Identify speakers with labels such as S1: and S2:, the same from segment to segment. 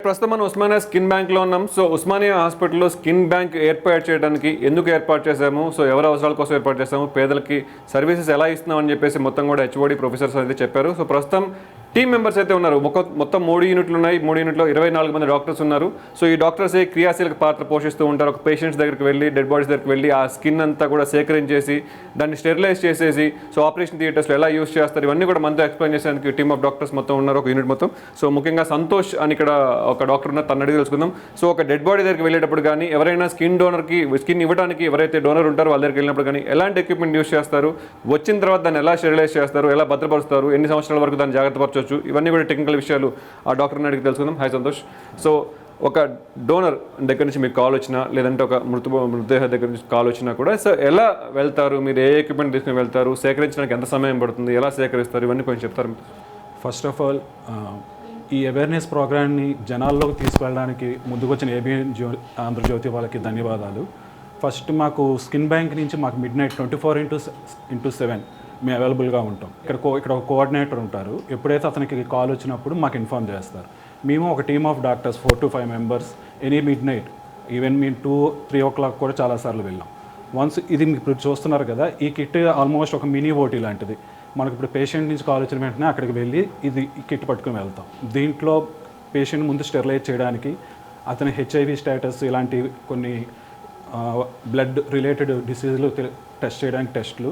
S1: ప్రస్తుతం మనం ఉస్మానియా స్కిన్ బ్యాంక్లో ఉన్నాం. సో ఉస్మానియా హాస్పిటల్లో స్కిన్ బ్యాంక్ ఏర్పాటు చేయడానికి ఎందుకు ఏర్పాటు చేశాము, సో ఎవరి అవసరాల కోసం ఏర్పాటు చేశాము, పేదలకి సర్వీసెస్ ఎలా ఇస్తున్నాం అని చెప్పేసి మొత్తం కూడా హెచ్ఓడి ప్రొఫెసర్స్ అయితే చెప్పారు. సో ప్రస్తుతం టీమ్ మెంబర్స్ అయితే ఉన్నారు. మొత్తం 3 యూనిట్లు ఉన్నాయి. 3 యూనిట్లో 24 మంది డాక్టర్స్ ఉన్నారు. సో ఈ డాక్టర్సే క్రియాశీలక పాత్ర పోషిస్తూ ఉంటారు. ఒక పేషెంట్స్ దగ్గరికి వెళ్ళి, డెడ్ బాడీస్ దగ్గరికి వెళ్ళి ఆ స్కిన్ అంతా కూడా సేకరించేసి దాన్ని స్టెరిలైజ్ చేసేసి సో ఆపరేషన్ థియేటర్స్లో ఎలా యూస్ చేస్తారు ఇవన్నీ కూడా మనతో ఎక్స్ప్లెయిన్ చేసేందుకు టీమ్ ఆఫ్ డాక్టర్స్ మొత్తం ఉన్నారు, ఒక యూనిట్ మొత్తం. సో ముఖ్యంగా సంతోష్ అని ఇక్కడ ఒక డాక్టర్ ఉన్నారు, తన అడిగి తెలుసుకుందాం. సో ఒక డెడ్ బాడీ దగ్గరికి వెళ్ళేటప్పుడు కానీ ఎవరైనా స్కిన్ ఇవ్వడానికి ఎవరైతే డోనర్ ఉంటారో వాళ్ళ దగ్గరికి వెళ్ళినప్పుడు కానీ ఎలాంటి ఎక్విప్మెంట్ యూస్ చేస్తారు, వచ్చిన తర్వాత దాన్ని ఎలా స్టెరిలైజ్ చేస్తారు, ఎలా భద్రపరుస్తారు, ఎన్ని సంవత్సరాల వరకు దాన్ని జాగ్రత్తపరచవచ్చు, ఇవన్నీ కూడా టెక్నికల్ విషయాలు ఆ డాక్టర్ని అడిగి తెలుసుకుందాం. హాయ్ సంతోష్. సో ఒక డోనర్ దగ్గర నుంచి మీకు కాల్ వచ్చినా, లేదంటే ఒక మృతదేహ దగ్గర నుంచి కాల్ వచ్చినా కూడా సో ఎలా వెళ్తారు, మీరు ఏ ఎక్విప్మెంట్ తీసుకుని వెళ్తారు, సేకరించడానికి ఎంత సమయం పడుతుంది, ఎలా సేకరిస్తారు, ఇవన్నీ కొంచెం చెప్తారు.
S2: ఫస్ట్ ఆఫ్ ఆల్ ఈ అవేర్నెస్ ప్రోగ్రామ్ని జనాల్లోకి తీసుకెళ్ళడానికి ముందుకొచ్చిన ఏబిఎన్ ఆంధ్రజ్యోతి వాళ్ళకి ధన్యవాదాలు. ఫస్ట్ మాకు స్కిన్ బ్యాంక్ నుంచి మాకు మిడ్నైట్ 24/7 మేము అవైలబుల్గా ఉంటాం. ఇక్కడ ఒక కోఆర్డినేటర్ ఉంటారు. ఎప్పుడైతే అతనికి కాల్ వచ్చినప్పుడు మాకు ఇన్ఫార్మ్ చేస్తారు. మేము ఒక team of doctors 4 to 5 members any midnight, even మేము 2-3 o'clock కూడా చాలాసార్లు వెళ్ళాం. వన్స్ ఇది మీకు ఇప్పుడు చూస్తున్నారు కదా, ఈ కిట్ ఆల్మోస్ట్ ఒక మినీ ఓటీ లాంటిది. మనకి ఇప్పుడు పేషెంట్ నుంచి కాల్ వచ్చిన వెంటనే అక్కడికి వెళ్ళి ఈ కిట్ పట్టుకుని వెళ్తాం. దీంట్లో పేషెంట్ ముందు స్టెరిలైజ్ చేయడానికి, అతని హెచ్ఐవి స్టేటస్ ఇలాంటి కొన్ని బ్లడ్ రిలేటెడ్ డిసీజులు టెస్ట్ చేయడానికి టెస్ట్లు,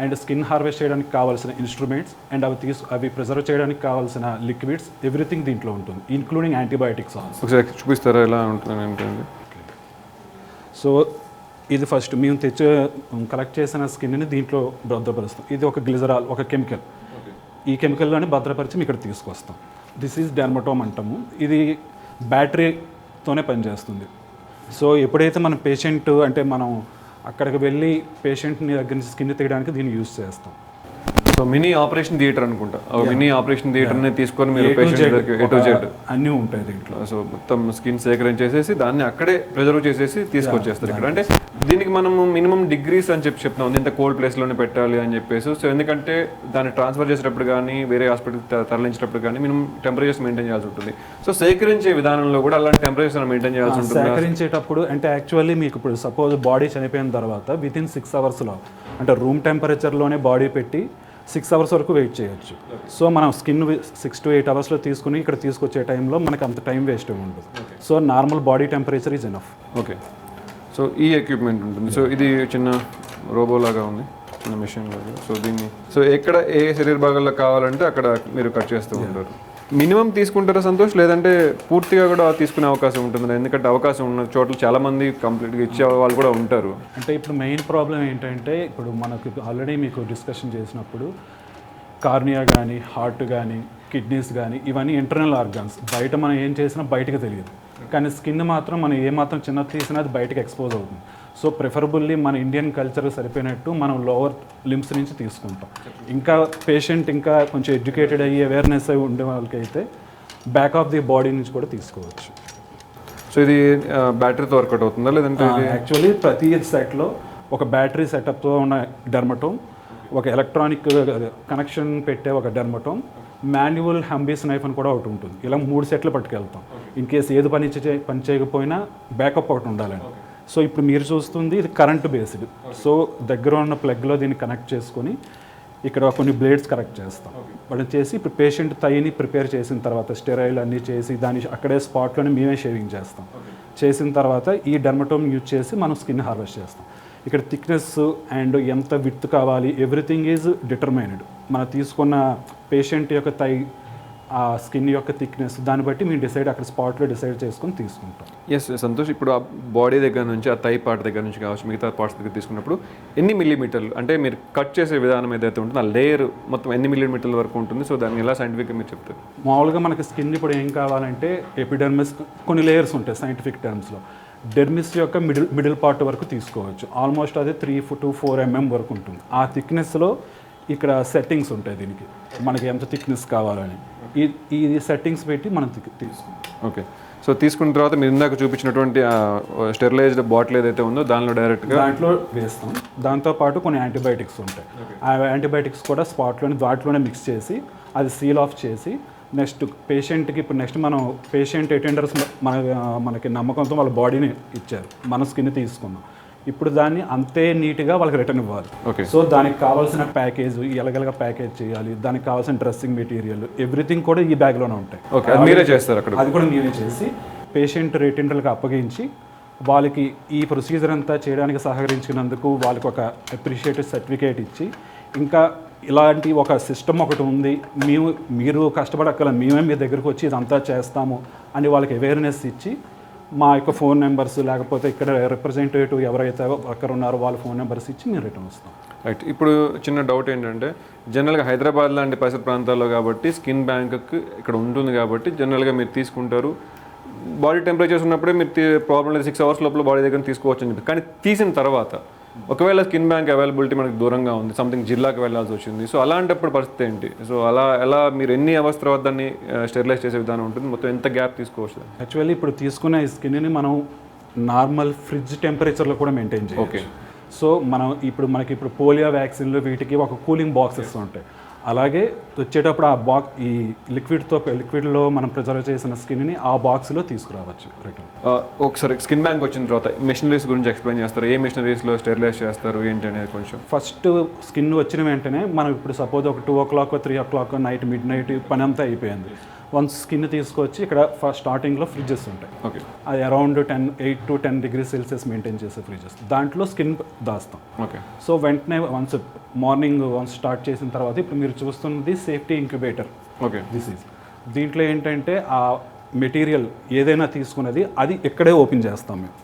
S2: అండ్ స్కిన్ హార్వెస్ట్ చేయడానికి కావాల్సిన ఇన్స్ట్రుమెంట్స్, అండ్ అవి ప్రిజర్వ్ చేయడానికి కావాల్సిన లిక్విడ్స్, ఎవ్రీథింగ్ దీంట్లో ఉంటుంది, ఇంక్లూడింగ్ యాంటీబయాటిక్స్.
S1: ఒకసారి చూపిస్తారా ఎలా ఉంటుంది?
S2: సో ఇది ఫస్ట్ మేము కలెక్ట్ చేసిన స్కిన్ని దీంట్లో భద్రపరుస్తాం. ఇది ఒక గ్లిజరాల్, ఒక కెమికల్. ఈ కెమికల్లోనే భద్రపరిచి ఇక్కడ తీసుకొస్తాం. దిస్ ఈజ్ డెర్మటోమ్ అంటాము. ఇది బ్యాటరీతోనే పనిచేస్తుంది. సో ఎప్పుడైతే మన పేషెంట్ అంటే మనం అక్కడికి వెళ్ళి పేషెంట్ని దగ్గర నుంచి స్కిన్ తీయడానికి దీన్ని యూజ్ చేస్తాం.
S1: సో మినీ ఆపరేషన్ థియేటర్ అనుకుంటా. మినీ ఆపరేషన్ థియేటర్ని తీసుకొని మీరు పేషెంట్
S2: అన్నీ ఉంటాయి దీంట్లో.
S1: సో మొత్తం స్కిన్ సేకరించేసేసి దాన్ని అక్కడే ప్రిజర్వ్ చేసేసి తీసుకొచ్చేస్తారు ఇక్కడ. అంటే దీనికి మనము మినిమం డిగ్రీస్ అని చెప్తున్నాం, ఇంత కోల్డ్ ప్లేస్లోనే పెట్టాలి అని చెప్పేసి. సో ఎందుకంటే దాన్ని ట్రాన్స్ఫర్ చేసేటప్పుడు కానీ వేరే హాస్పిటల్ తరలించేటప్పుడు కానీ మినిమం టెంపరేచర్స్ మెయింటైన్ చేయాల్సి ఉంటుంది. సో సేకరించే విధానంలో కూడా అలాంటి టెంపరేచర్ మెయింటైన్ చేయాల్సి ఉంటుంది.
S2: సేకరించేటప్పుడు అంటే యాక్చువల్లీ మీకు ఇప్పుడు సపోజ్ బాడీ చనిపోయిన తర్వాత వితిన్ 6 hours అంటే రూమ్ టెంపరేచర్లోనే బాడీ పెట్టి 6 hours వరకు వెయిట్ చేయొచ్చు. సో మనం స్కిన్ 6 to 8 hours తీసుకుని ఇక్కడ తీసుకొచ్చే టైంలో మనకు అంత టైం వేస్ట్ ఉండదు. So normal body temperature is enough.
S1: Okay. So ఈ ఎక్విప్మెంట్ ఉంటుంది. సో ఇది చిన్న రోబో లాగా ఉంది, చిన్న మెషిన్ లాగా. సో దీన్ని ఎక్కడ ఏ శరీర భాగాల్లో కావాలంటే అక్కడ మీరు కట్ చేస్తూ ఉంటారు. మినిమం తీసుకుంటారా సంతోష్, లేదంటే పూర్తిగా కూడా తీసుకునే అవకాశం ఉంటుంది? ఎందుకంటే అవకాశం ఉన్న చోట్ల చాలామంది కంప్లీట్గా ఇచ్చే వాళ్ళు కూడా ఉంటారు.
S2: అంటే ఇప్పుడు మెయిన్ ప్రాబ్లం ఏంటంటే ఇప్పుడు మనకు ఆల్రెడీ మీకు డిస్కషన్ చేసినప్పుడు కార్నియా కానీ, హార్ట్ కానీ, కిడ్నీస్ కానీ ఇవన్నీ ఇంటర్నల్ ఆర్గాన్స్. బయట మనం ఏం చేసినా బయటకు తెలియదు, కానీ స్కిన్ మాత్రం మనం ఏమాత్రం చిన్నది తీసినా అది బయటకు ఎక్స్పోజ్ అవుతుంది. సో ప్రిఫరబుల్లీ మన ఇండియన్ కల్చర్ సరిపోయినట్టు మనం లోవర్ లిమ్స్ నుంచి తీసుకుంటాం. ఇంకా పేషెంట్ ఇంకా కొంచెం ఎడ్యుకేటెడ్ అయ్యి అవేర్నెస్ అయి ఉండే వాళ్ళకైతే బ్యాక్ ఆఫ్ ది బాడీ నుంచి కూడా తీసుకోవచ్చు.
S1: సో ఇది బ్యాటరీతో వర్కౌట్ అవుతుందా లేదంటే?
S2: యాక్చువల్లీ ప్రతి సెట్లో ఒక బ్యాటరీ సెటప్తో ఉన్న డెర్మటోమ్, ఒక ఎలక్ట్రానిక్ కనెక్షన్ పెట్టే ఒక డెర్మటోమ్, మాన్యువల్ హంబీస్ నైఫ్ అని కూడా ఒకటి ఉంటుంది. ఇలా 3 సెట్లు పట్టుకెళ్తాం. ఇన్ కేసు ఏది పని చేయకపోయినా బ్యాకప్ ఒకటి ఉండాలని. సో ఇప్పుడు మీరు చూస్తుంది ఇది కరెంట్ బేస్డ్. సో దగ్గర ఉన్న ప్లగ్లో దీన్ని కనెక్ట్ చేసుకొని ఇక్కడ కొన్ని బ్లేడ్స్ కనెక్ట్ చేస్తాం. వాటిని చేసి ఇప్పుడు పేషెంట్ థైని ప్రిపేర్ చేసిన తర్వాత స్టెరైల్ అన్నీ చేసి దాన్ని అక్కడే స్పాట్లోనే మేమే షేవింగ్ చేస్తాం. చేసిన తర్వాత ఈ డెర్మటోమ్ యూజ్ చేసి మనం స్కిన్ హార్వెస్ట్ చేస్తాం. ఇక్కడ థిక్నెస్ అండ్ ఎంత విడ్త్ కావాలి ఎవ్రీథింగ్ ఈజ్ డిటర్మైన్డ్. మనం తీసుకున్న పేషెంట్ యొక్క థై ఆ స్కిన్ యొక్క థిక్నెస్ దాన్ని బట్టి మేము అక్కడ స్పాట్లో డిసైడ్ చేసుకొని తీసుకుంటాం.
S1: ఎస్ సంతోష్, ఇప్పుడు ఆ బాడీ దగ్గర నుంచి ఆ థై పార్ట్ దగ్గర నుంచి కావచ్చు మిగతా పార్ట్స్ దగ్గర తీసుకున్నప్పుడు ఎన్ని మిల్లీమీటర్లు అంటే మీరు కట్ చేసే విధానం ఏదైతే ఉంటుందో ఆ లేయర్ మొత్తం ఎన్ని మిల్లీమీటర్ల వరకు ఉంటుంది? సో దాన్ని ఎలా సైంటిఫిక్గా మీరు చెప్తారు?
S2: మామూలుగా మనకి స్కిన్ ఇప్పుడు ఏం కావాలంటే ఎపిడర్మిస్ కొన్ని లేయర్స్ ఉంటాయి సైంటిఫిక్ టర్మ్స్లో. డెర్మిస్ యొక్క మిడిల్ పార్ట్ వరకు తీసుకోవచ్చు. ఆల్మోస్ట్ అది 3 to 4 mm వరకు ఉంటుంది. ఆ థిక్నెస్లో ఇక్కడ సెట్టింగ్స్ ఉంటాయి దీనికి, మనకి ఎంత థిక్నెస్ కావాలని ఈ సెట్టింగ్స్ పెట్టి మనం తీసుకుంటాం.
S1: ఓకే. సో తీసుకున్న తర్వాత మీరు ఇందాక చూపించినటువంటి స్టెరిలైజ్డ్ బాటిల్ ఏదైతే ఉందో దానిలో డైరెక్ట్గా
S2: దాంట్లో వేస్తాం. దాంతోపాటు కొన్ని యాంటీబయాటిక్స్ ఉంటాయి. ఆ యాంటీబయాటిక్స్ కూడా వాటిలోనే మిక్స్ చేసి అది సీల్ ఆఫ్ చేసి నెక్స్ట్ పేషెంట్కి ఇప్పుడు నెక్స్ట్ మనం పేషెంట్ అటెండర్స్ మనకి నమ్మకంతో వాళ్ళ బాడీని ఇచ్చారు, మన స్కిన్ తీసుకున్నాం. ఇప్పుడు దాన్ని అంతే నీట్గా వాళ్ళకి రిటర్న్ ఇవ్వాలి.
S1: ఓకే.
S2: సో దానికి కావాల్సిన ప్యాకేజ్ ఎలాగెలగా ప్యాకేజ్ చేయాలి, దానికి కావాల్సిన డ్రెస్సింగ్ మెటీరియల్ ఎవ్రీథింగ్ కూడా ఈ బ్యాగ్లోనే ఉంటాయి.
S1: ఓకే, అది మీరే చేస్తారు అక్కడ?
S2: అది కూడా నేనే చేసి పేషెంట్ అటెండర్లకు అప్పగించి వాళ్ళకి ఈ ప్రొసీజర్ అంతా చేయడానికి సహకరించినందుకు వాళ్ళకి ఒక అప్రిషియేటివ్ సర్టిఫికేట్ ఇచ్చి, ఇంకా ఇలాంటి ఒక సిస్టమ్ ఒకటి ఉంది, మీరు కష్టపడక్కల, మేమే మీ దగ్గరకు వచ్చి ఇదంతా చేస్తాము అని వాళ్ళకి అవేర్నెస్ ఇచ్చి, మా యొక్క ఫోన్ నెంబర్స్ లేకపోతే ఇక్కడ రిప్రజెంటేటివ్ ఎవరైతే వర్కర్ ఉన్నారో వాళ్ళ ఫోన్ నెంబర్స్ ఇచ్చి మేము రిటర్న్ వస్తాం.
S1: రైట్. ఇప్పుడు చిన్న డౌట్ ఏంటంటే, జనరల్గా హైదరాబాద్ లాంటి పరిసర ప్రాంతాల్లో కాబట్టి స్కిన్ బ్యాంక్కి ఇక్కడ ఉంటుంది కాబట్టి జనరల్గా మీరు తీసుకుంటారు, బాడీ టెంపరేచర్స్ ఉన్నప్పుడే మీరు ప్రాబ్లం లేదు 6 hours లోపల బాడీ దగ్గర తీసుకోవచ్చు అని చెప్పి. కానీ తీసిన తర్వాత ఒకవేళ స్కిన్ బ్యాంక్ అవైలబిలిటీ మనకు దూరంగా ఉంది, సంథింగ్ జిల్లాకి వెళ్ళాల్సి వచ్చింది, సో అలాంటప్పుడు పరిస్థితి ఏంటి? సో ఎలా మీరు ఎన్ని అవర్స్ తర్వాత దాన్ని స్టెరిలైజ్ చేసే విధానం ఉంటుంది, మొత్తం ఎంత గ్యాప్ తీసుకోవచ్చు?
S2: యాక్చువల్లీ ఇప్పుడు తీసుకున్న ఈ స్కిన్ని మనం నార్మల్ ఫ్రిడ్జ్ టెంపరేచర్లో కూడా మెయింటైన్ చేయాలి.
S1: ఓకే.
S2: సో మనకి ఇప్పుడు పోలియో వ్యాక్సిన్లు వీటికి ఒక కూలింగ్ బాక్సెస్ ఉంటాయి. అలాగే వచ్చేటప్పుడు ఈ లిక్విడ్లో మనం ప్రిజర్వ్ చేసిన స్కిన్ని ఆ బాక్స్లో తీసుకురావచ్చు రిటర్న్.
S1: ఒకసారి స్కిన్ బ్యాంక్ వచ్చిన తర్వాత మెషినరీస్ గురించి ఎక్స్ప్లెయిన్ చేస్తారు. ఏ మెషినరీస్లో స్టెరిలైజ్ చేస్తారు ఏంటి అనేది కొంచెం?
S2: ఫస్ట్ స్కిన్ వచ్చిన వెంటనే మనం ఇప్పుడు సపోజ్ ఒక 2 o'clock 3 o'clock నైట్ మిడ్ పని అంతా అయిపోయింది. వన్స్ స్కిన్ తీసుకొచ్చి ఇక్కడ ఫస్ట్ స్టార్టింగ్లో ఫ్రిడ్జెస్ ఉంటాయి.
S1: ఓకే.
S2: అది around 8 to 10 degrees Celsius maintain చేసే ఫ్రిడ్జెస్, దాంట్లో స్కిన్ దాస్తాం.
S1: ఓకే.
S2: సో వెంటనే మార్నింగ్ స్టార్ట్ చేసిన తర్వాత ఇప్పుడు మీరు చూస్తున్నది సేఫ్టీ ఇంక్యుబేటర్.
S1: ఓకే.
S2: దీంట్లో ఏంటంటే ఆ మెటీరియల్ ఏదైనా తీసుకున్నది అది ఇక్కడే ఓపెన్ చేస్తాం మేము.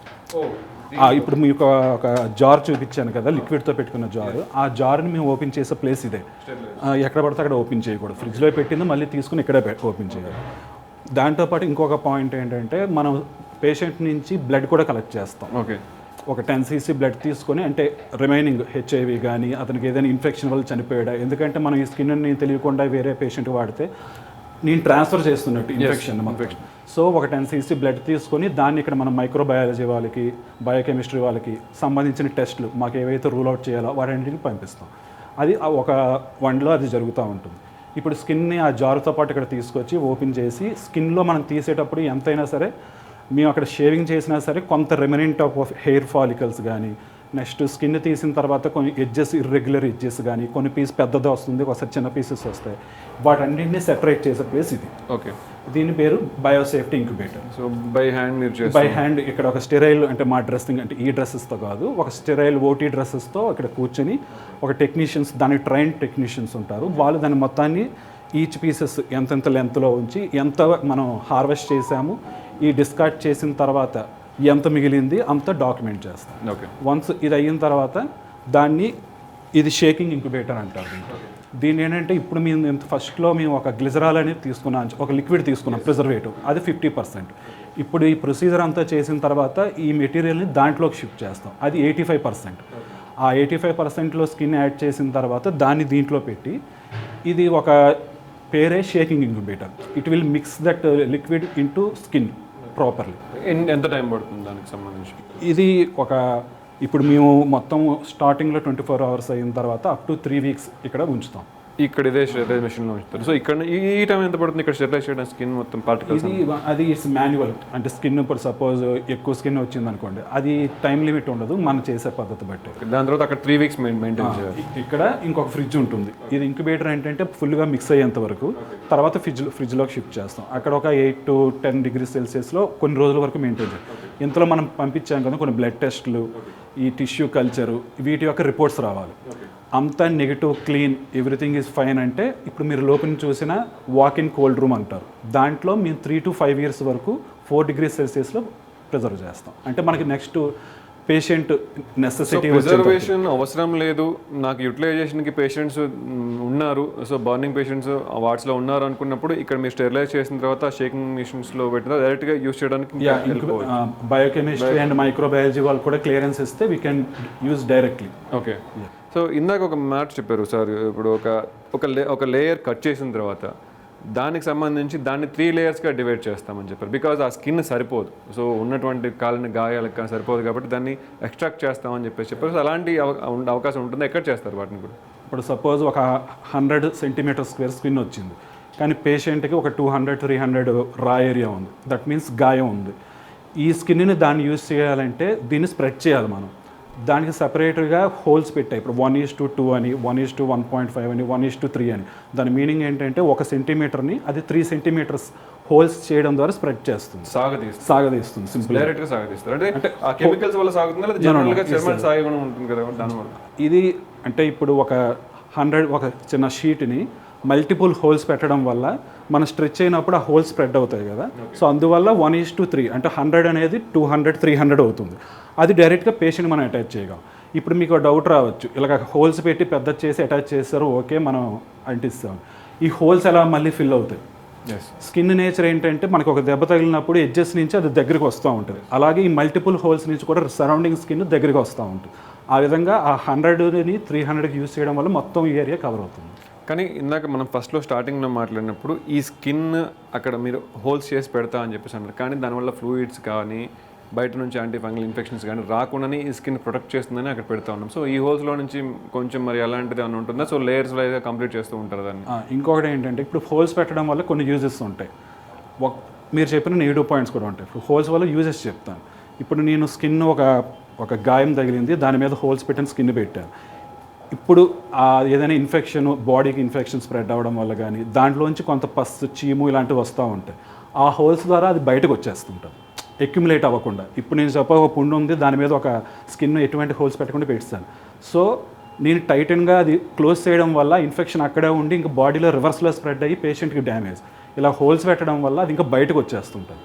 S2: ఇప్పుడు మీకు ఒక జార్ చూపించాను కదా, లిక్విడ్తో పెట్టుకున్న జార్, ఆ జార్ని మేము ఓపెన్ చేసే ప్లేస్ ఇదే. ఎక్కడ పడితే అక్కడ ఓపెన్ చేయకూడదు, ఫ్రిడ్జ్లో పెట్టింది మళ్ళీ తీసుకుని ఇక్కడే ఓపెన్ చేయాలి. దాంతోపాటు ఇంకొక పాయింట్ ఏంటంటే మనం పేషెంట్ నుంచి బ్లడ్ కూడా కలెక్ట్ చేస్తాం.
S1: ఓకే.
S2: ఒక 10 cc బ్లడ్ తీసుకొని, అంటే రిమైనింగ్ HIV కానీ అతనికి ఏదైనా ఇన్ఫెక్షన్ వల్ల చనిపోయాడా, ఎందుకంటే మనం ఈ స్కిన్ని తెలియకుండా వేరే పేషెంట్ వాడితే నేను ట్రాన్స్ఫర్ చేస్తున్నట్టు ఇన్ఫెక్షన్. సో ఒక 10 cc బ్లడ్ తీసుకొని దాన్ని ఇక్కడ మనం మైక్రోబయాలజీ వాళ్ళకి, బయోకెమిస్ట్రీ వాళ్ళకి సంబంధించిన టెస్టులు మాకు ఏవైతే రూల్ అవుట్ చేయాలో వాటిని పంపిస్తాం. అది ఒక 1 అది జరుగుతూ ఉంటుంది. ఇప్పుడు స్కిన్ని ఆ జారుతో పాటు ఇక్కడ తీసుకొచ్చి ఓపెన్ చేసి స్కిన్లో మనం తీసేటప్పుడు ఎంతైనా సరే మేము అక్కడ షేవింగ్ చేసినా సరే కొంత రెమినెంట్ ఆఫ్ హెయిర్ ఫాలికల్స్ కానీ, నెక్స్ట్ స్కిన్ తీసిన తర్వాత కొన్ని ఎడ్జెస్, ఇర్రెగ్యులర్ ఎడ్జెస్ కానీ, కొన్ని పీస్ పెద్దది వస్తుంది, ఒకసారి చిన్న పీసెస్ వస్తాయి, వాటన్నింటినీ సెపరేట్ చేసే ప్లేస్ ఇది.
S1: ఓకే.
S2: దీని పేరు biosafety incubator.
S1: So by hand మీరు చేస్తారు?
S2: By hand. ఇక్కడ ఒక స్టెరైల్, అంటే మా డ్రెస్సింగ్ అంటే ఈ డ్రెస్సెస్తో కాదు, ఒక స్టెరైల్ ఓటీ డ్రెస్సెస్తో ఇక్కడ కూర్చొని ఒక టెక్నీషియన్స్, దానికి ట్రైన్డ్ టెక్నీషియన్స్ ఉంటారు, వాళ్ళు దాని మొత్తాన్ని ఈచ్ పీసెస్ ఎంతెంత లెంత్లో ఉంచి ఎంత మనం హార్వెస్ట్ చేసాము, ఈ డిస్కార్డ్ చేసిన తర్వాత ఎంత మిగిలింది అంత డాక్యుమెంట్ చేస్తాం.
S1: ఓకే.
S2: వన్స్ ఇది అయిన తర్వాత దాన్ని ఇది షేకింగ్ ఇంక్యుబేటర్ అంటారు. దీన్ని ఏంటంటే ఇప్పుడు మేము ఫస్ట్లో మేము ఒక గ్లిజరాల్ అనేది తీసుకున్నాం, ఒక లిక్విడ్ తీసుకున్నాం ప్రిజర్వేటివ్, అది 50%. ఇప్పుడు ఈ ప్రొసీజర్ అంతా చేసిన తర్వాత ఈ మెటీరియల్ని దాంట్లోకి షిఫ్ట్ చేస్తాం, అది 85%. ఆ 85%లో స్కిన్ యాడ్ చేసిన తర్వాత దాన్ని దీంట్లో పెట్టి, ఇది ఒక పేరే shaking incubator. It will mix that liquid into skin properly.
S1: ఎంత టైం పడుతుంది దానికి సంబంధించి?
S2: ఇది ఇప్పుడు మేము మొత్తం స్టార్టింగ్లో 24 hours అయిన తర్వాత అప్ టు 3 weeks ఇక్కడ ఉంచుతాం.
S1: ఇక్కడ ఇదే స్టెరిలైజ్ మెషిన్లో ఉంచుతారు. సో ఇక్కడ ఈ టైం ఎంత పడుతుంది ఇక్కడ స్టెరిలైజ్ చేయడానికి స్కిన్ మొత్తం పార్టికల్స్?
S2: అది ఇట్స్ మాన్యువల్. అంటే స్కిన్ ఇప్పుడు సపోజ్ ఎక్కువ స్కిన్ వచ్చింది అనుకోండి, అది టైం లిమిట్ ఉండదు, మనం చేసే పద్ధతి బట్టి.
S1: దాని తర్వాత అక్కడ 3 weeks మెయింటైన్ చేయాలి.
S2: ఇక్కడ ఇంకొక ఫ్రిడ్జ్ ఉంటుంది. ఇది ఇంక్యుబేటర్ ఏంటంటే ఫుల్గా మిక్స్ అయ్యేంత వరకు తర్వాత ఫ్రిడ్జ్లోకి షిఫ్ట్ చేస్తాం. అక్కడ ఒక 8 to 10 degrees Celsiusలో కొన్ని రోజుల వరకు మెయింటైన్ చేయాలి. ఇంతలో మనం పంపించాం కదా కొన్ని బ్లడ్ టెస్ట్లు, ఈ టిష్యూ కల్చరు, వీటి యొక్క రిపోర్ట్స్ రావాలి. అంతా negative, clean, everything is fine అంటే ఇప్పుడు మీరు లోపల చూసిన వాక్ ఇన్ కోల్డ్ రూమ్ అంటారు, దాంట్లో మేము 3 to 5 years వరకు 4 degrees Celsiusలో ప్రిజర్వ్ చేస్తాం. అంటే మనకి నెక్స్ట్ పేషెంట్ నెసెసిటీ
S1: ప్రిజర్వేషన్ అవసరం లేదు, నాకు యూటిలైజేషన్కి పేషెంట్స్ ఉన్నారు, సో బర్నింగ్ పేషెంట్స్ వార్డ్స్లో ఉన్నారు అనుకున్నప్పుడు ఇక్కడ మీరు స్టెరిలైజ్ చేసిన తర్వాత షేకింగ్ మిషన్స్లో పెట్టిన డైరెక్ట్గా యూజ్ చేయడానికి
S2: బయోకెమిస్ట్రీ అండ్ మైక్రోబయాలజీ వాళ్ళు కూడా క్లియరెన్స్ ఇస్తే we can use directly.
S1: Okay. So ఇందాక ఒక మ్యాట్ చెప్పారు సార్, ఇప్పుడు ఒక లేయర్ కట్ చేసిన తర్వాత దానికి సంబంధించి దాన్ని 3 layers డివైడ్ చేస్తామని చెప్పారు. బికాజ్ ఆ స్కిన్ సరిపోదు, సో ఉన్నటువంటి కాలిన గాయాలకు సరిపోదు కాబట్టి దాన్ని ఎక్స్ట్రాక్ట్ చేస్తామని చెప్పారు. సో అలాంటి అవకాశం ఉంటుంది, ఎక్కడ చేస్తారు వాటిని కూడా?
S2: ఇప్పుడు సపోజ్ ఒక 100 centimeters square స్కిన్ వచ్చింది, కానీ పేషెంట్కి ఒక 200-300 రా ఏరియా ఉంది, దట్ మీన్స్ గాయం ఉంది. ఈ స్కిన్ని దాన్ని యూజ్ చేయాలంటే దీన్ని స్ప్రెడ్ చేయాలి మనం. దానికి సపరేట్గా హోల్స్ పెట్టాయి. ఇప్పుడు 1:2 అని, 1:1.5 అని, 1:3 అని. దాని మీనింగ్ ఏంటంటే 1 సెంటీమీటర్ని అది 3 సెంటీమీటర్స్ హోల్స్ చేయడం ద్వారా స్ప్రెడ్ చేస్తుంది, సాగదీస్తుంది. సింపుల్
S1: డైరెక్ట్గా సాగదీస్తారు. అంటే ఆ కెమికల్స్ వల్ల సాగుతుందా లేదా జనరల్గా చర్మం సాగడం ఉంటుంది కదా దానివల్ల?
S2: ఇది అంటే ఇప్పుడు ఒక చిన్న షీట్ని మల్టిపుల్ హోల్స్ పెట్టడం వల్ల మనం స్ట్రెచ్ అయినప్పుడు ఆ హోల్స్ స్ప్రెడ్ అవుతాయి కదా. సో అందువల్ల 1:3 అంటే 100 అనేది 200-300 అవుతుంది. అది డైరెక్ట్గా పేషెంట్ మనం అటాచ్ చేయగలం. ఇప్పుడు మీకు డౌట్ రావచ్చు, ఇలాగ హోల్స్ పెట్టి పెద్ద చేసి అటాచ్ చేస్తారు, ఓకే మనం అంటిస్తాం. ఈ హోల్స్ ఎలా మళ్ళీ ఫిల్ అవుతాయి? స్కిన్ నేచర్ ఏంటంటే మనకు ఒక దెబ్బ తగిలినప్పుడు ఎడ్జెస్ నుంచి అది దగ్గరికి వస్తూ ఉంటుంది. అలాగే ఈ మల్టిపుల్ హోల్స్ నుంచి కూడా సరౌండింగ్ స్కిన్ దగ్గరికి వస్తూ ఉంటుంది. ఆ విధంగా ఆ 100ని 300కి యూజ్ చేయడం వల్ల మొత్తం ఈ ఏరియా కవర్ అవుతుంది.
S1: కానీ ఇందాక మనం ఫస్ట్లో స్టార్టింగ్లో మాట్లాడినప్పుడు ఈ స్కిన్ అక్కడ మీరు హోల్స్ చేసి పెడతా అని చెప్పేసి అన్నారు, కానీ దానివల్ల ఫ్లూయిడ్స్ కానీ బయట నుంచి యాంటీ ఫంగల్ ఇన్ఫెక్షన్స్ కానీ రాకుండానే ఈ స్కిన్ ప్రొటెక్ట్ చేస్తుందని అక్కడ పెడతా ఉన్నాం. సో ఈ హోల్స్లో నుంచి కొంచెం మరి అలాంటిది ఏమైనా ఉంటుందా? సో లేయర్స్ వైజ్గా కంప్లీట్ చేస్తూ ఉంటారు దాన్ని.
S2: ఇంకొకటి ఏంటంటే ఇప్పుడు హోల్స్ పెట్టడం వల్ల కొన్ని యూజెస్ ఉంటాయి, మీరు చెప్పిన నెగిటివ్ పాయింట్స్ కూడా ఉంటాయి. ఇప్పుడు హోల్స్ వల్ల యూజెస్ చెప్తాను. ఇప్పుడు నేను స్కిన్ ఒక గాయం తగిలింది, దాని మీద హోల్స్ పెట్టిన స్కిన్ పెట్టాను. ఇప్పుడు ఏదైనా ఇన్ఫెక్షన్, బాడీకి ఇన్ఫెక్షన్ స్ప్రెడ్ అవ్వడం వల్ల కానీ దాంట్లోంచి కొంత పస్సు, చీము ఇలాంటివి వస్తూ ఉంటాయి. ఆ హోల్స్ ద్వారా అది బయటకు వచ్చేస్తుంటుంది, అక్యుములేట్ అవ్వకుండా. ఇప్పుడు నేను ఒక పుండు ఉంది, దాని మీద ఒక స్కిన్ ఎటువంటి హోల్స్ పెట్టకుండా పెడతాను. సో నేను టైటన్గా అది క్లోజ్ చేయడం వల్ల ఇన్ఫెక్షన్ అక్కడే ఉండి ఇంకా బాడీలో రివర్స్లో స్ప్రెడ్ అయ్యి పేషెంట్కి డ్యామేజ్. ఇలా హోల్స్ పెట్టడం వల్ల అది ఇంకా బయటకు వచ్చేస్తుంటుంది.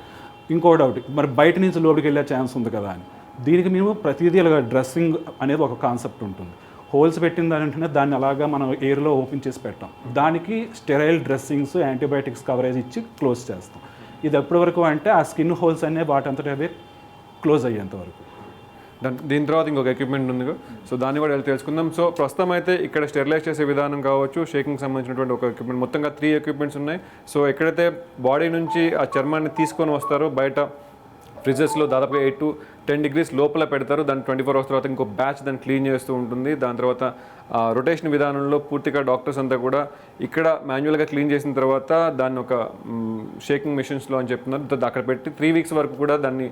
S2: ఇంకో డౌట్, మరి బయట నుంచి లోపలికి వెళ్ళే ఛాన్స్ ఉంది కదా అని. దీనికి మేము ప్రతిదీ ఇలాగ డ్రెస్సింగ్ అనేది ఒక కాన్సెప్ట్ ఉంటుంది. హోల్స్ పెట్టిన దానింటనే దాన్ని అలాగా మనం ఎయిర్లో ఓపెన్ చేసి పెట్టాం. దానికి స్టెరైల్ డ్రెస్సింగ్స్, యాంటీబయాటిక్స్ కవరేజ్ ఇచ్చి క్లోజ్ చేస్తాం. ఇది ఎప్పటి వరకు అంటే ఆ స్కిన్ హోల్స్ అనే వాటంతటా అవే క్లోజ్ అయ్యేంత వరకు.
S1: దీని తర్వాత ఇంకొక ఎక్విప్మెంట్ ఉంది, సో దాన్ని కూడా తెలుసుకుందాం. సో ప్రస్తుతం అయితే ఇక్కడ స్టెరిలైజ్ చేసే విధానం కావచ్చు, షేకింగ్ సంబంధించినటువంటి ఒక ఎక్విప్మెంట్, మొత్తంగా 3 ఎక్విప్మెంట్స్ ఉన్నాయి. సో ఎక్కడైతే బాడీ నుంచి ఆ చర్మాన్ని తీసుకొని వస్తారో బయట ఫ్రిడ్జెస్లో దాదాపుగా 8 to 10 degrees లోపల పెడతారు. దాన్ని 24 hours తర్వాత ఇంకో బ్యాచ్ దాన్ని క్లీన్ చేస్తూ ఉంటుంది. దాని తర్వాత రొటేషన్ విధానంలో పూర్తిగా డాక్టర్స్ అంతా కూడా ఇక్కడ మాన్యువల్గా క్లీన్ చేసిన తర్వాత దాన్ని ఒక షేకింగ్ మిషన్స్లో అని చెప్తున్నారు, అక్కడ పెట్టి 3 weeks వరకు కూడా దాన్ని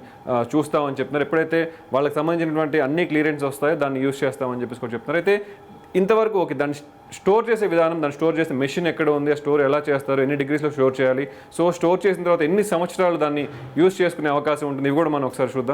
S1: చూస్తామని చెప్తున్నారు. ఎప్పుడైతే వాళ్ళకి సంబంధించినటువంటి అన్ని క్లియరెన్స్ వస్తాయో దాన్ని యూస్ చేస్తామని చెప్పేసి కూడా చెప్తున్నారు. అయితే ఇంతవరకు ఓకే, దాన్ని స్టోర్ చేసే విధానం, దాన్ని స్టోర్ చేసే మెషిన్ ఎక్కడ ఉంది, ఆ స్టోర్ ఎలా చేస్తారు, ఎన్ని డిగ్రీస్లో స్టోర్ చేయాలి, సో స్టోర్ చేసిన తర్వాత ఎన్ని సంవత్సరాలు దాన్ని యూస్ చేసుకునే అవకాశం ఉంటుంది, ఇవి కూడా మనం ఒకసారి చూద్దాం.